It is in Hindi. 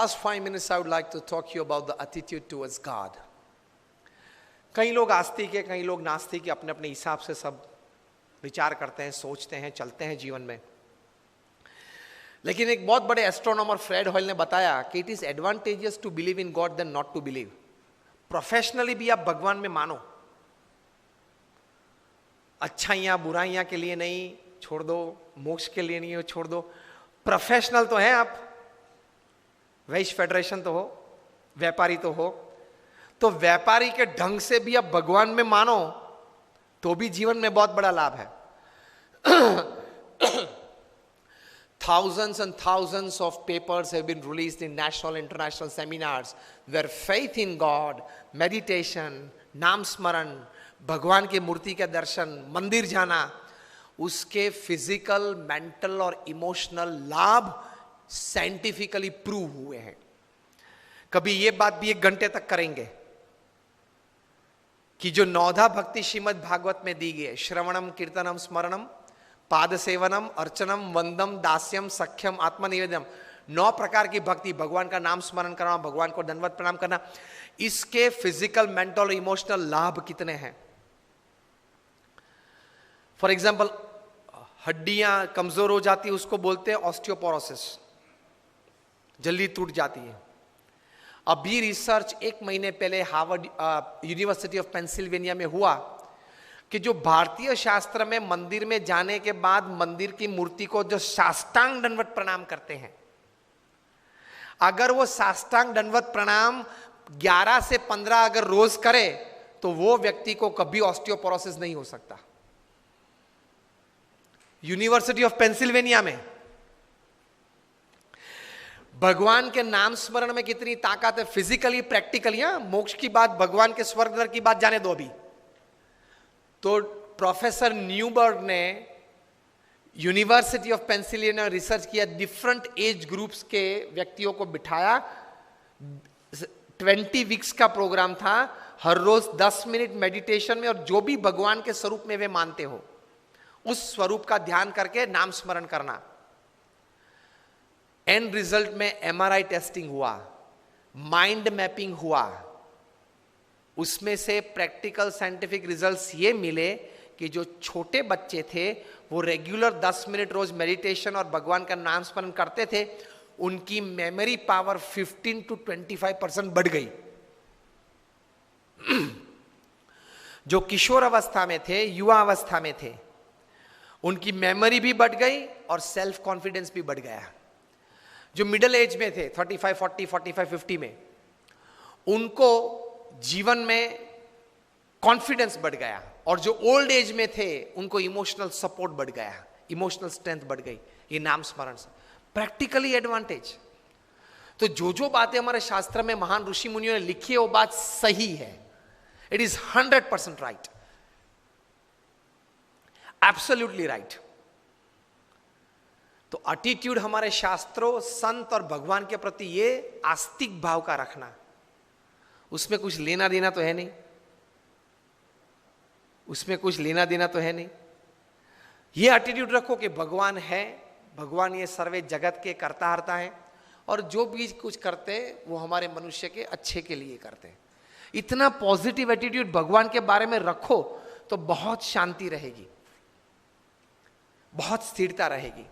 last 5 minutes I would like to talk to you about the attitude towards God. कई लोग आस्तिक है, कई लोग नास्तिक है, अपने अपने हिसाब से सब विचार करते हैं, सोचते हैं, चलते हैं जीवन में। लेकिन एक बहुत बड़े एस्ट्रोनॉमर फ्रेड हॉयल ने बताया कि it is advantageous to believe in God than not to believe. Professionally भी आप भगवान में मानो, अच्छाइयां बुराइयां के लिए नहीं, छोड़ दो, मोक्ष के लिए नहीं हो, छोड़ दो। प्रोफेशनल तो है आप, वैश्य फेडरेशन तो हो, व्यापारी तो हो, तो व्यापारी के ढंग से भी आप भगवान में मानो तो भी जीवन में बहुत बड़ा लाभ है। Thousands and thousands of papers have been released in national and international seminars where faith in God, meditation, नाम स्मरण, भगवान की मूर्ति के दर्शन, मंदिर जाना, उसके फिजिकल, मेंटल और इमोशनल लाभ साइंटिफिकली प्रूव हुए हैं। कभी ये बात भी 1 घंटे तक करेंगे कि जो 9धा भक्ति श्रीमद् भागवत में दी गई है, श्रवणम कीर्तनम स्मरणम पाद सेवनम अर्चनम वंदम दास्यम सख्यम आत्मनिवेदनम, 9 प्रकार की भक्ति, भगवान का नाम स्मरण करना, भगवान को दंडवत प्रणाम करना, इसके फिजिकल, मेंटल और इमोशनल लाभ कितने हैं। फॉर एग्जाम्पल, हड्डियां कमजोर हो जाती है, उसको बोलते हैं ऑस्टियोपोरोसिस, जल्दी टूट जाती है। अभी रिसर्च 1 महीने पहले हार्वर्ड यूनिवर्सिटी ऑफ पेंसिल्वेनिया में हुआ कि जो भारतीय शास्त्र में मंदिर में जाने के बाद मंदिर की मूर्ति को जो साष्टांग दंडवत प्रणाम करते हैं, अगर वो साष्टांग दंडवत प्रणाम 11 से 15 अगर रोज करे तो वो व्यक्ति को कभी ऑस्टियोपोरोसिस नहीं हो सकता। यूनिवर्सिटी ऑफ पेंसिल्वेनिया में। भगवान के नाम स्मरण में कितनी ताकत है, फिजिकली, प्रैक्टिकली। मोक्ष की बात, भगवान के स्वर्ग नरक की बात जाने दो अभी। तो प्रोफेसर न्यूबर्ग ने यूनिवर्सिटी ऑफ पेंसिल्वेनिया रिसर्च किया, डिफरेंट एज ग्रुप्स के व्यक्तियों को बिठाया, 20 वीक्स का प्रोग्राम था, हर रोज 10 मिनट मेडिटेशन में, और जो भी भगवान के स्वरूप में वे मानते हो उस स्वरूप का ध्यान करके नाम स्मरण करना। एंड रिजल्ट में एमआरआई टेस्टिंग हुआ, माइंड मैपिंग हुआ, उसमें से प्रैक्टिकल साइंटिफिक रिजल्ट्स ये मिले कि जो छोटे बच्चे थे वो रेगुलर 10 मिनट रोज मेडिटेशन और भगवान का नाम स्मरण करते थे, उनकी मेमोरी पावर 15 to 25% बढ़ गई। जो किशोर अवस्था में थे, युवा अवस्था में थे, उनकी मेमोरी भी बढ़ गई और सेल्फ कॉन्फिडेंस भी बढ़ गया। जो मिडिल एज में थे, 35, 40, 45, 50 में, उनको जीवन में कॉन्फिडेंस बढ़ गया, और जो ओल्ड एज में थे उनको इमोशनल सपोर्ट बढ़ गया, इमोशनल स्ट्रेंथ बढ़ गई ये नाम स्मरण से। Practically advantage. तो जो बातें हमारे शास्त्र में महान ऋषि मुनियों ने लिखी है वो बात सही है। It is 100% right, absolutely right. तो एटीट्यूड हमारे शास्त्रों, संत और भगवान के प्रति ये आस्तिक भाव का रखना, उसमें कुछ लेना देना तो है नहीं, उसमें कुछ लेना देना तो है नहीं। ये एटीट्यूड रखो कि भगवान है, भगवान ये सर्वे जगत के कर्ता हर्ता है, और जो भी कुछ करते हैं वो हमारे मनुष्य के अच्छे के लिए करते हैं। इतना पॉजिटिव एटीट्यूड भगवान के बारे में रखो तो बहुत शांति रहेगी, बहुत स्थिरता रहेगी।